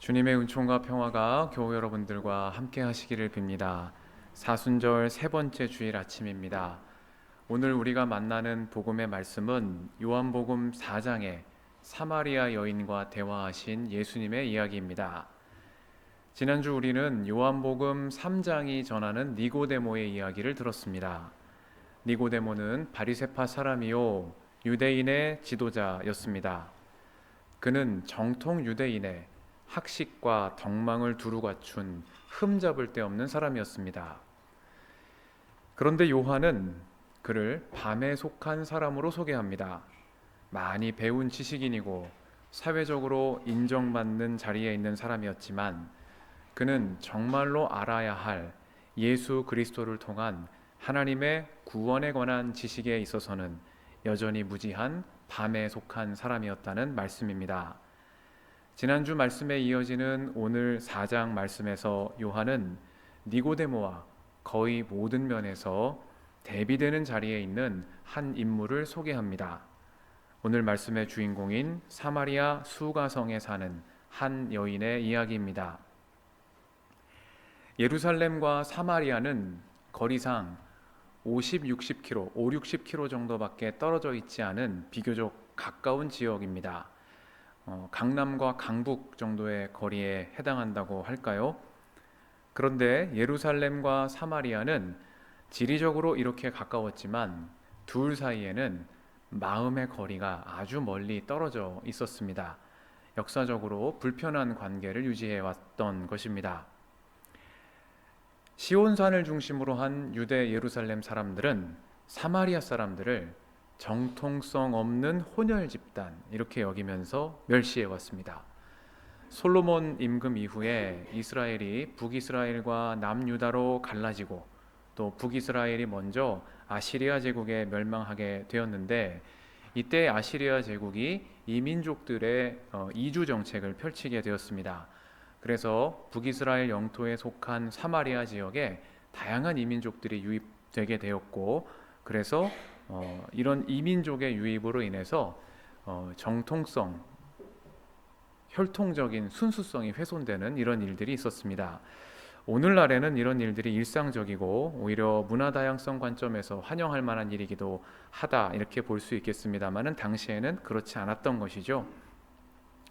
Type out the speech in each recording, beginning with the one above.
주님의 은총과 평화가 교우 여러분들과 함께 하시기를 빕니다. 사순절 세 번째 주일 아침입니다. 오늘 우리가 만나는 복음의 말씀은 요한복음 4장의 사마리아 여인과 대화하신 예수님의 이야기입니다. 지난주 우리는 요한복음 3장이 전하는 니고데모의 이야기를 들었습니다. 니고데모는 바리새파 사람이요 유대인의 지도자였습니다. 그는 정통 유대인의 학식과 덕망을 두루 갖춘 흠잡을 데 없는 사람이었습니다. 그런데 요한은 그를 밤에 속한 사람으로 소개합니다. 많이 배운 지식인이고 사회적으로 인정받는 자리에 있는 사람이었지만 그는 정말로 알아야 할 예수 그리스도를 통한 하나님의 구원에 관한 지식에 있어서는 여전히 무지한 밤에 속한 사람이었다는 말씀입니다. 지난주 말씀에 이어지는 오늘 4장 말씀에서 요한은 니고데모와 거의 모든 면에서 대비되는 자리에 있는 한 인물을 소개합니다. 오늘 말씀의 주인공인 사마리아 수가성에 사는 한 여인의 이야기입니다. 예루살렘과 사마리아는 거리상 60km 정도밖에 떨어져 있지 않은 비교적 가까운 지역입니다. 강남과 강북 정도의 거리에 해당한다고 할까요? 그런데 예루살렘과 사마리아는 지리적으로 이렇게 가까웠지만 둘 사이에는 마음의 거리가 아주 멀리 떨어져 있었습니다. 역사적으로 불편한 관계를 유지해 왔던 것입니다. 시온산을 중심으로 한 유대 예루살렘 사람들은 사마리아 사람들을 정통성 없는 혼혈 집단 이렇게 여기면서 멸시해 왔습니다. 솔로몬 임금 이후에 이스라엘이 북이스라엘과 남유다로 갈라지고 또 북이스라엘이 먼저 아시리아 제국에 멸망하게 되었는데 이때 아시리아 제국이 이민족들의 이주 정책을 펼치게 되었습니다. 그래서 북이스라엘 영토에 속한 사마리아 지역에 다양한 이민족들이 유입되게 되었고 그래서 이런 이민족의 유입으로 인해서 정통성, 혈통적인 순수성이 훼손되는 이런 일들이 있었습니다. 오늘날에는 이런 일들이 일상적이고 오히려 문화 다양성 관점에서 환영할 만한 일이기도 하다 이렇게 볼 수 있겠습니다만은 당시에는 그렇지 않았던 것이죠.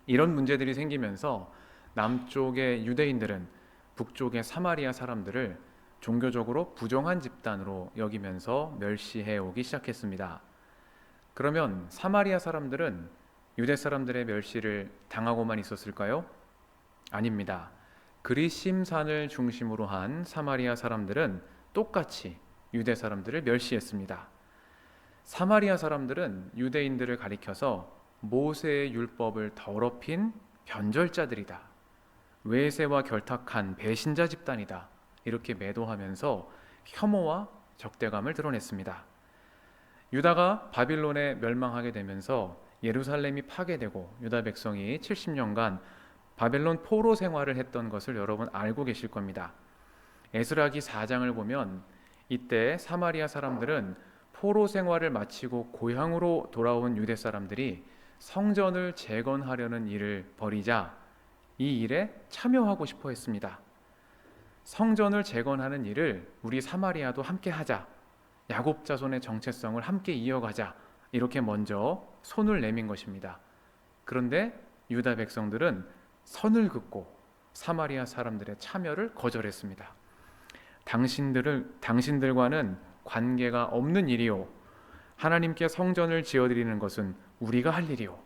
이런 문제들이 생기면서 남쪽의 유대인들은 북쪽의 사마리아 사람들을 종교적으로 부정한 집단으로 여기면서 멸시해 오기 시작했습니다. 그러면 사마리아 사람들은 유대 사람들의 멸시를 당하고만 있었을까요? 아닙니다. 그리심산을 중심으로 한 사마리아 사람들은 똑같이 유대 사람들을 멸시했습니다. 사마리아 사람들은 유대인들을 가리켜서 모세의 율법을 더럽힌 변절자들이다. 외세와 결탁한 배신자 집단이다. 이렇게 매도하면서 혐오와 적대감을 드러냈습니다. 유다가 바빌론에 멸망하게 되면서 예루살렘이 파괴되고 유다 백성이 70년간 바벨론 포로 생활을 했던 것을 여러분 알고 계실 겁니다. 에스라기 4장을 보면 이때 사마리아 사람들은 포로 생활을 마치고 고향으로 돌아온 유대 사람들이 성전을 재건하려는 일을 벌이자 이 일에 참여하고 싶어 했습니다. 성전을 재건하는 일을 우리 사마리아도 함께 하자. 야곱 자손의 정체성을 함께 이어가자. 이렇게 먼저 손을 내민 것입니다. 그런데 유다 백성들은 선을 긋고 사마리아 사람들의 참여를 거절했습니다. 당신들과는 관계가 없는 일이요. 하나님께 성전을 지어드리는 것은 우리가 할 일이요.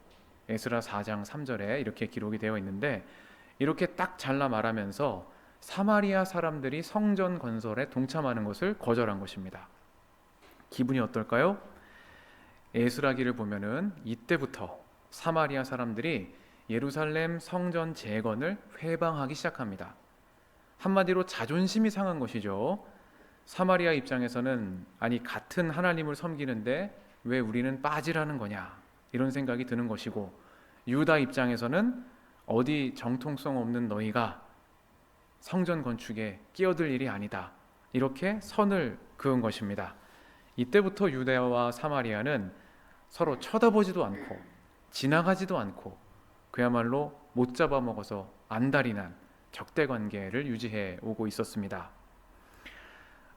에스라 4장 3절에 이렇게 기록이 되어 있는데 이렇게 딱 잘라 말하면서 사마리아 사람들이 성전 건설에 동참하는 것을 거절한 것입니다. 기분이 어떨까요? 에스라기를 보면은 이때부터 사마리아 사람들이 예루살렘 성전 재건을 회방하기 시작합니다. 한마디로 자존심이 상한 것이죠. 사마리아 입장에서는 아니 같은 하나님을 섬기는데 왜 우리는 빠지라는 거냐 이런 생각이 드는 것이고 유다 입장에서는 어디 정통성 없는 너희가 성전 건축에 끼어들 일이 아니다 이렇게 선을 그은 것입니다. 이때부터 유대와 사마리아는 서로 쳐다보지도 않고 지나가지도 않고 그야말로 못 잡아먹어서 안달이 난 적대 관계를 유지해 오고 있었습니다.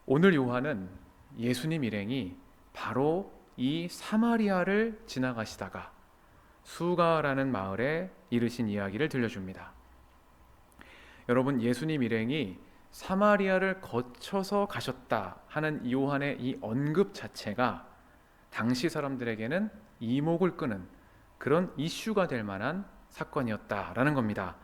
오늘 요한은 예수님 일행이 바로 이 사마리아를 지나가시다가 수가라는 마을에 이르신 이야기를 들려줍니다. 여러분, 예수님 일행이 사마리아를 거쳐서 가셨다 하는 요한의 이 언급 자체가 당시 사람들에게는 이목을 끄는 그런 이슈가 될 만한 사건이었다라는 겁니다.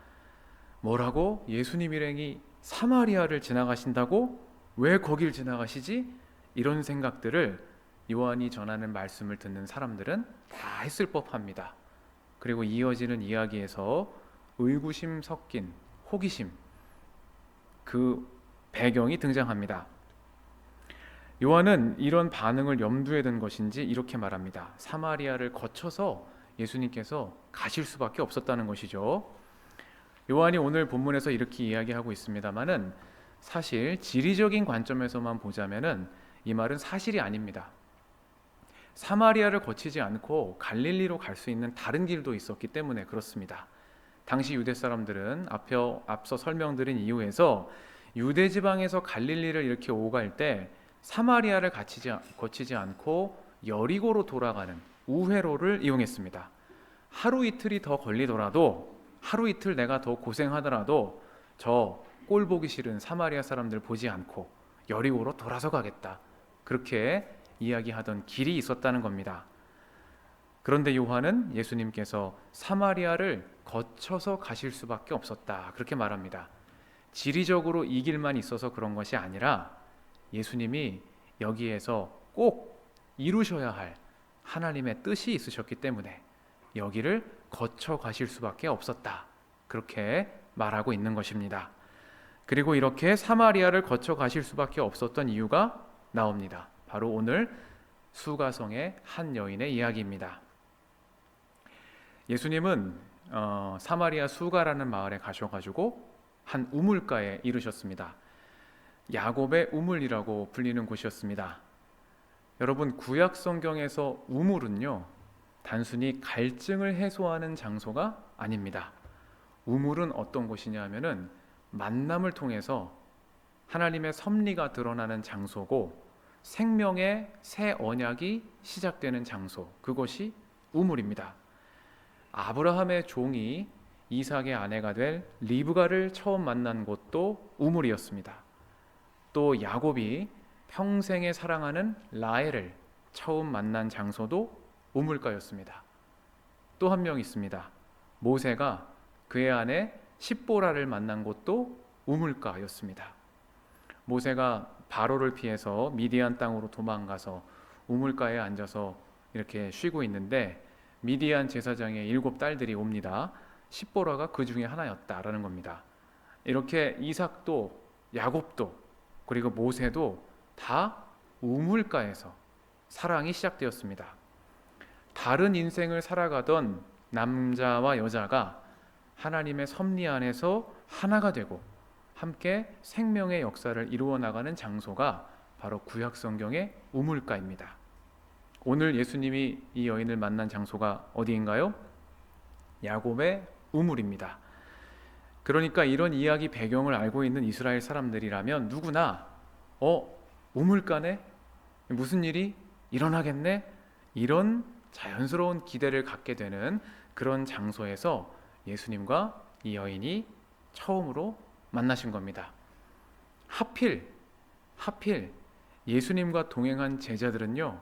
뭐라고? 예수님 일행이 사마리아를 지나가신다고? 왜 거길 지나가시지? 이런 생각들을 요한이 전하는 말씀을 듣는 사람들은 다 했을 법합니다. 그리고 이어지는 이야기에서 의구심 섞인 호기심, 그 배경이 등장합니다. 요한은 이런 반응을 염두에 둔 것인지 이렇게 말합니다. 사마리아를 거쳐서 예수님께서 가실 수밖에 없었다는 것이죠. 요한이 오늘 본문에서 이렇게 이야기하고 있습니다만은 사실 지리적인 관점에서만 보자면은 이 말은 사실이 아닙니다. 사마리아를 거치지 않고 갈릴리로 갈 수 있는 다른 길도 있었기 때문에 그렇습니다. 당시 유대 사람들은 앞서 설명드린 이유에서 유대 지방에서 갈릴리를 이렇게 오갈 때 사마리아를 거치지 않고 여리고로 돌아가는 우회로를 이용했습니다. 하루 이틀이 더 걸리더라도, 하루 이틀 내가 더 고생하더라도 저 꼴 보기 싫은 사마리아 사람들 보지 않고 여리고로 돌아서 가겠다, 그렇게 이야기하던 길이 있었다는 겁니다. 그런데 요한은 예수님께서 사마리아를 거쳐서 가실 수밖에 없었다, 그렇게 말합니다. 지리적으로 이 길만 있어서 그런 것이 아니라 예수님이 여기에서 꼭 이루셔야 할 하나님의 뜻이 있으셨기 때문에 여기를 거쳐 가실 수밖에 없었다, 그렇게 말하고 있는 것입니다. 그리고 이렇게 사마리아를 거쳐 가실 수밖에 없었던 이유가 나옵니다. 바로 오늘 수가성의 한 여인의 이야기입니다. 예수님은 사마리아 수가라는 마을에 가셔가지고 한 우물가에 이르셨습니다. 야곱의 우물이라고 불리는 곳이었습니다. 여러분, 구약 성경에서 우물은요, 단순히 갈증을 해소하는 장소가 아닙니다. 우물은 어떤 곳이냐 하면은 만남을 통해서 하나님의 섭리가 드러나는 장소고 생명의 새 언약이 시작되는 장소, 그것이 우물입니다. 아브라함의 종이 이삭의 아내가 될 리브가를 처음 만난 곳도 우물이었습니다. 또 야곱이 평생에 사랑하는 라헬을 처음 만난 장소도 우물가였습니다. 또 한 명 있습니다. 모세가 그의 아내 십보라를 만난 곳도 우물가였습니다. 모세가 바로를 피해서 미디안 땅으로 도망가서 우물가에 앉아서 이렇게 쉬고 있는데 미디안 제사장의 7 딸들이 옵니다. 십보라가 그 중에 하나였다라는 겁니다. 이렇게 이삭도 야곱도 그리고 모세도 다 우물가에서 사랑이 시작되었습니다. 다른 인생을 살아가던 남자와 여자가 하나님의 섭리 안에서 하나가 되고 함께 생명의 역사를 이루어 나가는 장소가 바로 구약 성경의 우물가입니다. 오늘 예수님이 이 여인을 만난 장소가 어디인가요? 야곱의 우물입니다. 그러니까 이런 이야기 배경을 알고 있는 이스라엘 사람들이라면 누구나 우물가네? 무슨 일이 일어나겠네? 이런 자연스러운 기대를 갖게 되는 그런 장소에서 예수님과 이 여인이 처음으로 만나신 겁니다. 하필 예수님과 동행한 제자들은요,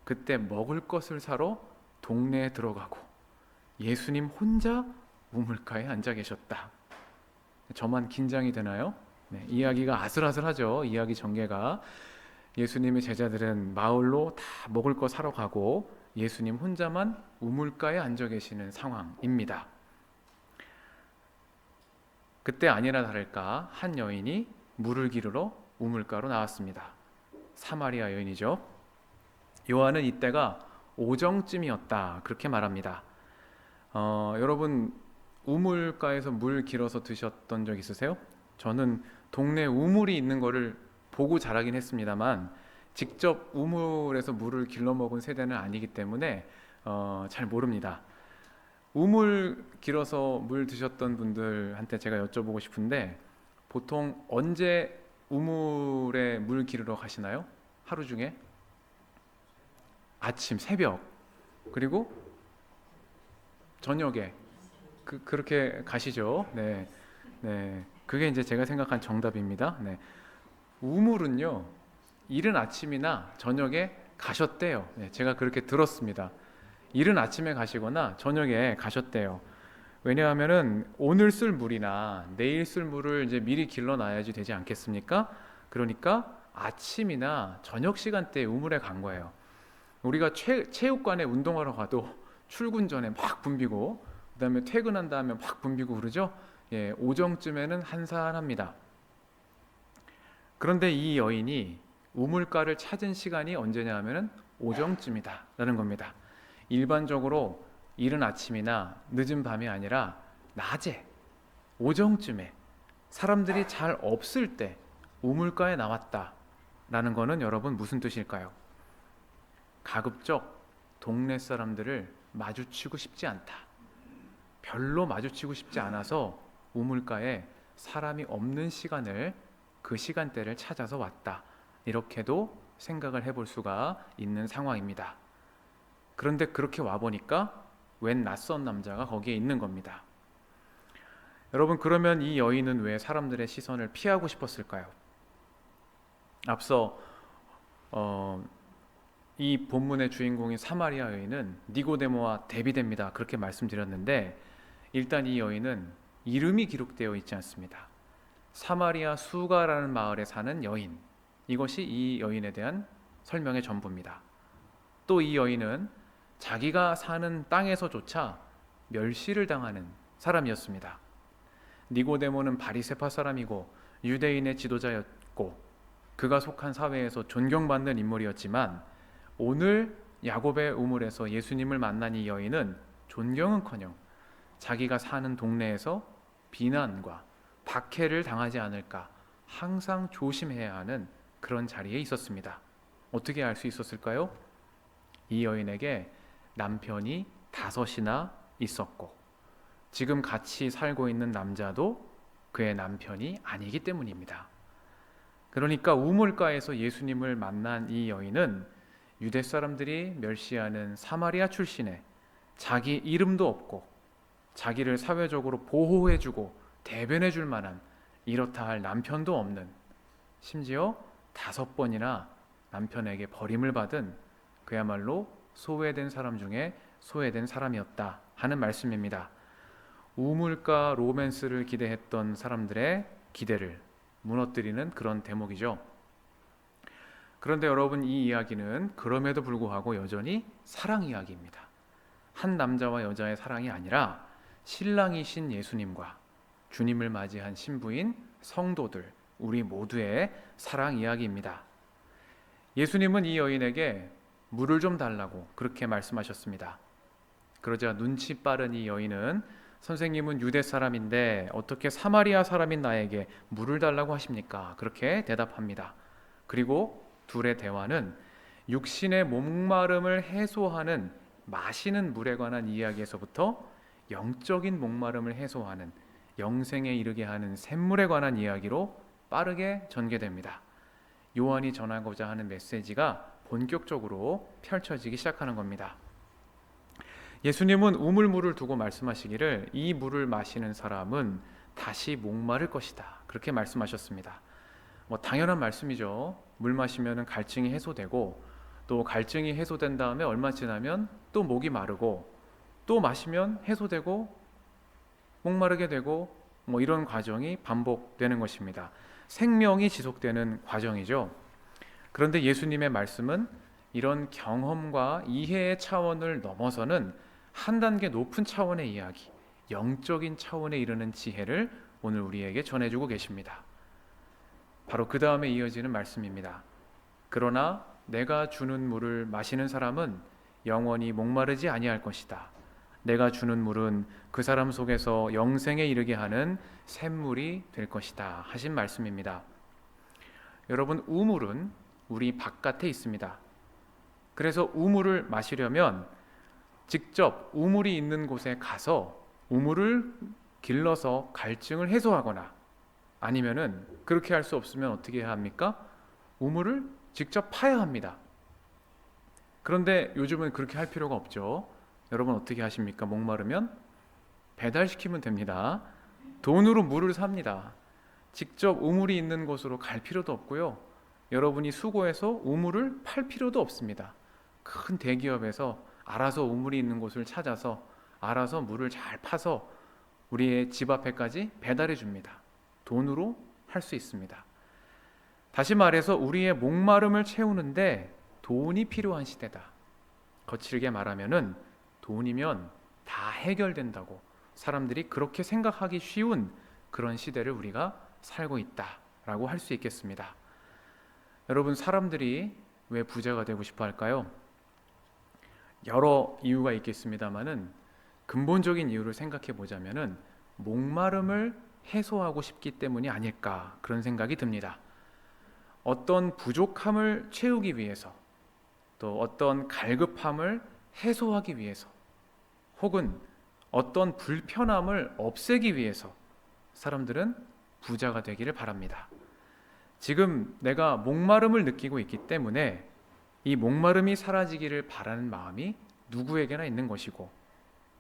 그때 먹을 것을 사러 동네에 들어가고 예수님 혼자 우물가에 앉아 계셨다. 저만 긴장이 되나요? 네, 이야기가 아슬아슬하죠. 이야기 전개가. 예수님의 제자들은 마을로 다 먹을 거 사러 가고 예수님 혼자만 우물가에 앉아 계시는 상황입니다. 그때 아니나 다를까 한 여인이 물을 기르러 우물가로 나왔습니다. 사마리아 여인이죠. 요한은 이때가 오정쯤이었다, 그렇게 말합니다. 여러분, 우물가에서 물 길어서 드셨던 적 있으세요? 저는 동네 우물이 있는 거를 보고 자라긴 했습니다만 직접 우물에서 물을 길러 먹은 세대는 아니기 때문에 잘 모릅니다. 우물 길어서 물 드셨던 분들한테 제가 여쭤보고 싶은데 보통 언제 우물에 물 기르러 가시나요? 하루 중에? 아침, 새벽, 그리고 저녁에 그렇게 가시죠. 네, 네. 그게 이제 제가 생각한 정답입니다. 네. 우물은요, 이른 아침이나 저녁에 가셨대요. 네, 제가 그렇게 들었습니다. 이른 아침에 가시거나 저녁에 가셨대요. 왜냐하면은 오늘 쓸 물이나 내일 쓸 물을 이제 미리 길러놔야지 되지 않겠습니까? 그러니까 아침이나 저녁 시간대에 우물에 간 거예요. 우리가 체육관에 운동하러 가도 출근 전에 막 붐비고 그다음에 퇴근한 다음에 막 붐비고 그러죠. 예, 오정쯤에는 한산합니다. 그런데 이 여인이 우물가를 찾은 시간이 언제냐 하면은 오정쯤이다라는 겁니다. 일반적으로 이른 아침이나 늦은 밤이 아니라 낮에 오정쯤에 사람들이 잘 없을 때 우물가에 나왔다라는 거는 여러분 무슨 뜻일까요? 가급적 동네 사람들을 마주치고 싶지 않다. 별로 마주치고 싶지 않아서 우물가에 사람이 없는 시간을 그 시간대를 찾아서 왔다. 이렇게도 생각을 해볼 수가 있는 상황입니다. 그런데 그렇게 와보니까 웬 낯선 남자가 거기에 있는 겁니다. 여러분, 그러면 이 여인은 왜 사람들의 시선을 피하고 싶었을까요? 앞서 이 본문의 주인공인 사마리아 여인은 니고데모와 대비됩니다. 그렇게 말씀드렸는데 일단 이 여인은 이름이 기록되어 있지 않습니다. 사마리아 수가라는 마을에 사는 여인, 이것이 이 여인에 대한 설명의 전부입니다. 또 이 여인은 자기가 사는 땅에서조차 멸시를 당하는 사람이었습니다. 니고데모는 바리새파 사람이고 유대인의 지도자였고 그가 속한 사회에서 존경받는 인물이었지만 오늘 야곱의 우물에서 예수님을 만난 이 여인은 존경은커녕 자기가 사는 동네에서 비난과 박해를 당하지 않을까 항상 조심해야 하는 그런 자리에 있었습니다. 어떻게 알 수 있었을까요? 이 여인에게 남편이 5이나 있었고 지금 같이 살고 있는 남자도 그의 남편이 아니기 때문입니다. 그러니까 우물가에서 예수님을 만난 이 여인은 유대 사람들이 멸시하는 사마리아 출신의 자기 이름도 없고 자기를 사회적으로 보호해주고 대변해줄 만한 이렇다 할 남편도 없는, 심지어 5번이나 남편에게 버림을 받은 그야말로 소외된 사람 중에 소외된 사람이었다 하는 말씀입니다. 우물가 로맨스를 기대했던 사람들의 기대를 무너뜨리는 그런 대목이죠. 그런데 여러분, 이 이야기는 그럼에도 불구하고 여전히 사랑 이야기입니다. 한 남자와 여자의 사랑이 아니라 신랑이신 예수님과 주님을 맞이한 신부인 성도들, 우리 모두의 사랑 이야기입니다. 예수님은 이 여인에게 물을 좀 달라고 그렇게 말씀하셨습니다. 그러자 눈치 빠른 이 여인은 선생님은 유대 사람인데 어떻게 사마리아 사람인 나에게 물을 달라고 하십니까? 그렇게 대답합니다. 그리고 둘의 대화는 육신의 목마름을 해소하는 마시는 물에 관한 이야기에서부터 영적인 목마름을 해소하는 영생에 이르게 하는 샘물에 관한 이야기로 빠르게 전개됩니다. 요한이 전하고자 하는 메시지가 본격적으로 펼쳐지기 시작하는 겁니다. 예수님은 우물물을 두고 말씀하시기를 이 물을 마시는 사람은 다시 목마를 것이다. 그렇게 말씀하셨습니다. 당연한 말씀이죠. 물 마시면 갈증이 해소되고 또 갈증이 해소된 다음에 얼마 지나면 또 목이 마르고 또 마시면 해소되고 목마르게 되고 이런 과정이 반복되는 것입니다. 생명이 지속되는 과정이죠. 그런데 예수님의 말씀은 이런 경험과 이해의 차원을 넘어서는 한 단계 높은 차원의 이야기, 영적인 차원에 이르는 지혜를 오늘 우리에게 전해주고 계십니다. 바로 그 다음에 이어지는 말씀입니다. 그러나 내가 주는 물을 마시는 사람은 영원히 목마르지 아니할 것이다. 내가 주는 물은 그 사람 속에서 영생에 이르게 하는 샘물이 될 것이다 하신 말씀입니다. 여러분, 우물은 우리 바깥에 있습니다. 그래서 우물을 마시려면 직접 우물이 있는 곳에 가서 우물을 길러서 갈증을 해소하거나, 아니면은 그렇게 할 수 없으면 어떻게 해야 합니까? 우물을 직접 파야 합니다. 그런데 요즘은 그렇게 할 필요가 없죠. 여러분 어떻게 하십니까? 목마르면 배달시키면 됩니다. 돈으로 물을 삽니다. 직접 우물이 있는 곳으로 갈 필요도 없고요. 여러분이 수고해서 우물을 팔 필요도 없습니다. 큰 대기업에서 알아서 우물이 있는 곳을 찾아서 알아서 물을 잘 파서 우리의 집 앞에까지 배달해 줍니다. 돈으로 할 수 있습니다. 다시 말해서 우리의 목마름을 채우는데 돈이 필요한 시대다. 거칠게 말하면은 돈이면 다 해결된다고 사람들이 그렇게 생각하기 쉬운 그런 시대를 우리가 살고 있다라고 할 수 있겠습니다. 여러분, 사람들이 왜 부자가 되고 싶어 할까요? 여러 이유가 있겠습니다만은 근본적인 이유를 생각해 보자면은 목마름을 해소하고 싶기 때문이 아닐까, 그런 생각이 듭니다. 어떤 부족함을 채우기 위해서, 또 어떤 갈급함을 해소하기 위해서, 혹은 어떤 불편함을 없애기 위해서 사람들은 부자가 되기를 바랍니다. 지금 내가 목마름을 느끼고 있기 때문에 이 목마름이 사라지기를 바라는 마음이 누구에게나 있는 것이고,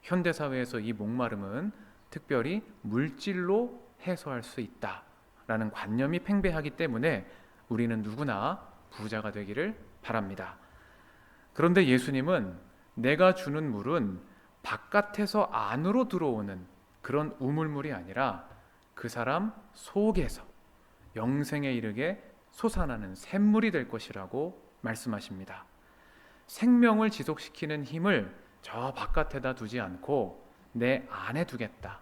현대사회에서 이 목마름은 특별히 물질로 해소할 수 있다라는 관념이 팽배하기 때문에 우리는 누구나 부자가 되기를 바랍니다. 그런데 예수님은 내가 주는 물은 바깥에서 안으로 들어오는 그런 우물물이 아니라 그 사람 속에서 영생에 이르게 솟아나는 샘물이 될 것이라고 말씀하십니다. 생명을 지속시키는 힘을 저 바깥에다 두지 않고 내 안에 두겠다.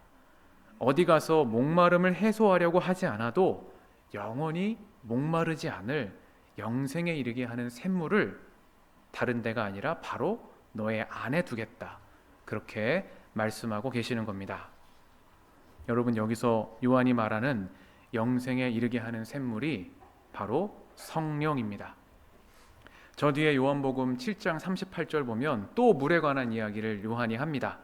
어디 가서 목마름을 해소하려고 하지 않아도 영원히 목마르지 않을 영생에 이르게 하는 샘물을 다른 데가 아니라 바로 너의 안에 두겠다. 그렇게 말씀하고 계시는 겁니다. 여러분, 여기서 요한이 말하는 영생에 이르게 하는 샘물이 바로 성령입니다. 저 뒤에 요한복음 7장 38절 보면 또 물에 관한 이야기를 요한이 합니다.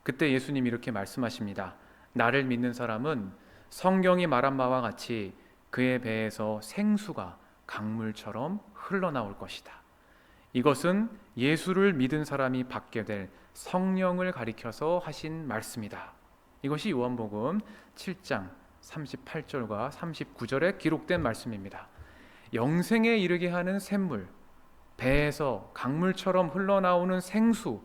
그때 예수님이 이렇게 말씀하십니다. 나를 믿는 사람은 성경이 말한 바와 같이 그의 배에서 생수가 강물처럼 흘러나올 것이다. 이것은 예수를 믿은 사람이 받게 될 성령을 가리켜서 하신 말씀이다. 이것이 요한복음 7장 38절과 39절에 기록된 말씀입니다. 영생에 이르게 하는 샘물, 배에서 강물처럼 흘러나오는 생수,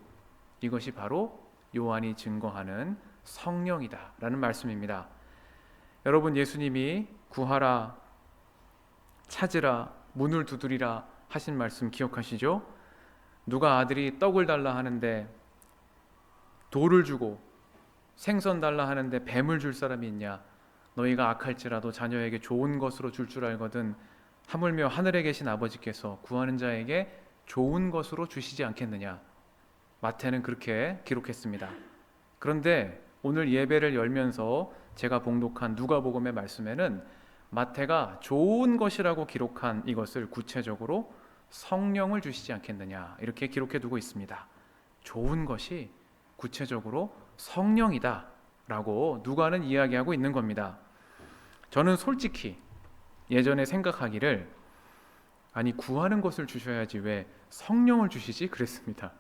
이것이 바로 요한이 증거하는 성령이다 라는 말씀입니다. 여러분, 예수님이 구하라, 찾으라, 문을 두드리라 하신 말씀 기억하시죠? 누가 아들이 떡을 달라 하는데 돌을 주고 생선 달라 하는데 뱀을 줄 사람이 있냐? 너희가 악할지라도 자녀에게 좋은 것으로 줄 줄 알거든 하물며 하늘에 계신 아버지께서 구하는 자에게 좋은 것으로 주시지 않겠느냐? 마태는 그렇게 기록했습니다. 그런데 오늘 예배를 열면서 제가 봉독한 누가복음의 말씀에는 마태가 좋은 것이라고 기록한 이것을 구체적으로 성령을 주시지 않겠느냐, 이렇게 기록해 두고 있습니다. 좋은 것이 구체적으로 성령이다 라고 누가는 이야기하고 있는 겁니다. 저는 솔직히 예전에 생각하기를, 아니 구하는 것을 주셔야지 왜 성령을 주시지? 그랬습니다.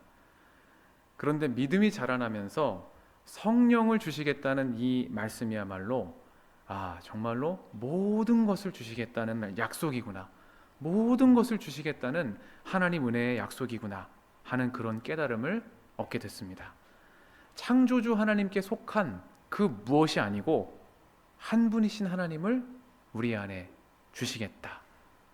그런데 믿음이 자라나면서 성령을 주시겠다는 이 말씀이야말로 정말로 모든 것을 주시겠다는 약속이구나, 모든 것을 주시겠다는 하나님 은혜의 약속이구나 하는 그런 깨달음을 얻게 됐습니다. 창조주 하나님께 속한 그 무엇이 아니고 한 분이신 하나님을 우리 안에 주시겠다,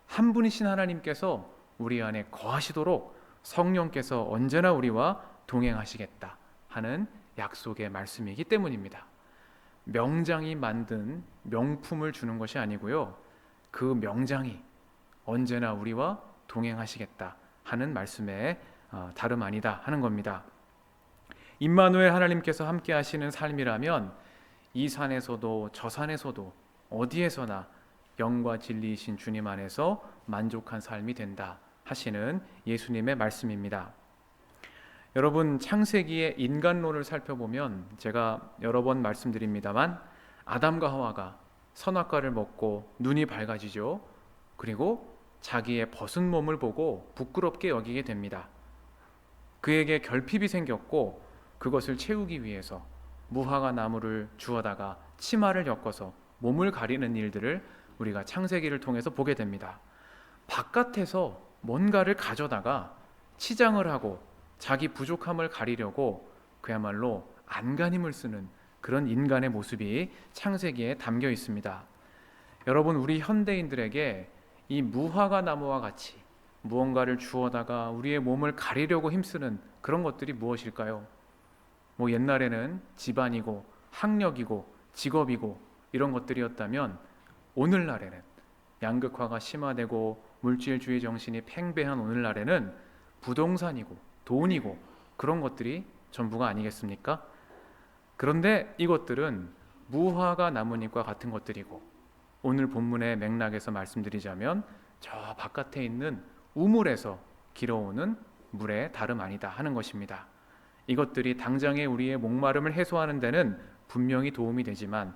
한 분이신 하나님께서 우리 안에 거하시도록 성령께서 언제나 우리와 동행하시겠다 하는 약속의 말씀이기 때문입니다. 명장이 만든 명품을 주는 것이 아니고요, 그 명장이 언제나 우리와 동행하시겠다 하는 말씀에 다름 아니다 하는 겁니다. 임마누엘 하나님께서 함께 하시는 삶이라면 이 산에서도 저 산에서도 어디에서나 영과 진리이신 주님 안에서 만족한 삶이 된다 하시는 예수님의 말씀입니다. 여러분, 창세기의 인간론을 살펴보면 제가 여러 번 말씀드립니다만 아담과 하와가 선악과를 먹고 눈이 밝아지죠. 그리고 자기의 벗은 몸을 보고 부끄럽게 여기게 됩니다. 그에게 결핍이 생겼고 그것을 채우기 위해서 무화과 나무를 주워다가 치마를 엮어서 몸을 가리는 일들을 우리가 창세기를 통해서 보게 됩니다. 바깥에서 뭔가를 가져다가 치장을 하고 자기 부족함을 가리려고 그야말로 안간힘을 쓰는 그런 인간의 모습이 창세기에 담겨 있습니다. 여러분, 우리 현대인들에게 이 무화과 나무와 같이 무언가를 주워다가 우리의 몸을 가리려고 힘쓰는 그런 것들이 무엇일까요? 옛날에는 집안이고 학력이고 직업이고 이런 것들이었다면 오늘날에는 양극화가 심화되고 물질주의 정신이 팽배한 오늘날에는 부동산이고 돈이고 그런 것들이 전부가 아니겠습니까? 그런데 이것들은 무화과 나뭇잎과 같은 것들이고 오늘 본문의 맥락에서 말씀드리자면 저 바깥에 있는 우물에서 길어오는 물의 다름 아니다 하는 것입니다. 이것들이 당장의 우리의 목마름을 해소하는 데는 분명히 도움이 되지만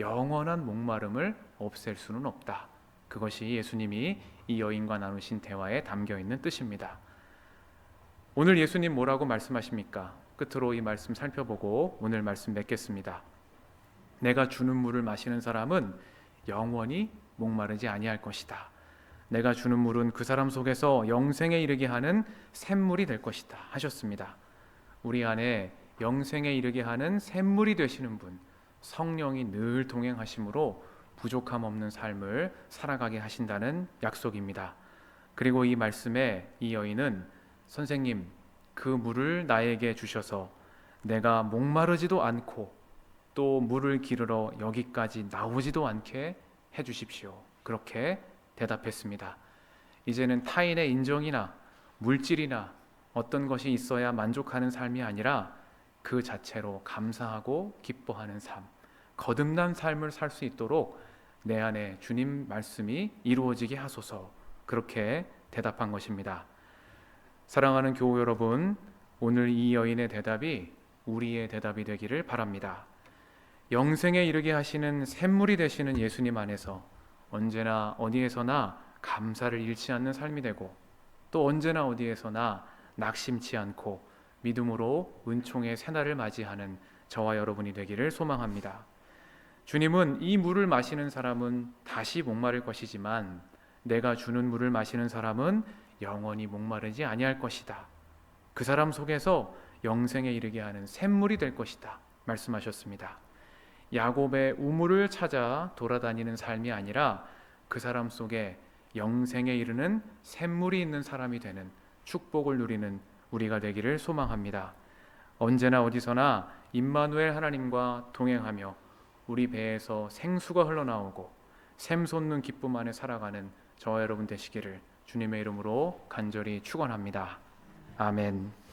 영원한 목마름을 없앨 수는 없다. 그것이 예수님이 이 여인과 나누신 대화에 담겨 있는 뜻입니다. 오늘 예수님 뭐라고 말씀하십니까? 끝으로 이 말씀 살펴보고 오늘 말씀 맺겠습니다. 내가 주는 물을 마시는 사람은 영원히 목마르지 아니할 것이다. 내가 주는 물은 그 사람 속에서 영생에 이르게 하는 샘물이 될 것이다 하셨습니다. 우리 안에 영생에 이르게 하는 샘물이 되시는 분, 성령이 늘 동행하심으로 부족함 없는 삶을 살아가게 하신다는 약속입니다. 그리고 이 말씀에 이 여인은 선생님, 그 물을 나에게 주셔서 내가 목마르지도 않고 또 물을 기르러 여기까지 나오지도 않게 해주십시오. 그렇게 대답했습니다. 이제는 타인의 인정이나 물질이나 어떤 것이 있어야 만족하는 삶이 아니라 그 자체로 감사하고 기뻐하는 삶, 거듭난 삶을 살 수 있도록 내 안에 주님 말씀이 이루어지게 하소서, 그렇게 대답한 것입니다. 사랑하는 교우 여러분, 오늘 이 여인의 대답이 우리의 대답이 되기를 바랍니다. 영생에 이르게 하시는 샘물이 되시는 예수님 안에서 언제나 어디에서나 감사를 잃지 않는 삶이 되고 또 언제나 어디에서나 낙심치 않고 믿음으로 은총의 새날을 맞이하는 저와 여러분이 되기를 소망합니다. 주님은 이 물을 마시는 사람은 다시 목마를 것이지만 내가 주는 물을 마시는 사람은 영원히 목마르지 아니할 것이다. 그 사람 속에서 영생에 이르게 하는 샘물이 될 것이다 말씀하셨습니다. 야곱의 우물을 찾아 돌아다니는 삶이 아니라 그 사람 속에 영생에 이르는 샘물이 있는 사람이 되는 축복을 누리는 우리가 되기를 소망합니다. 언제나 어디서나 임마누엘 하나님과 동행하며 우리 배에서 생수가 흘러나오고 샘 솟는 기쁨 안에 살아가는 저와 여러분 되시기를 주님의 이름으로 간절히 축원합니다. 아멘.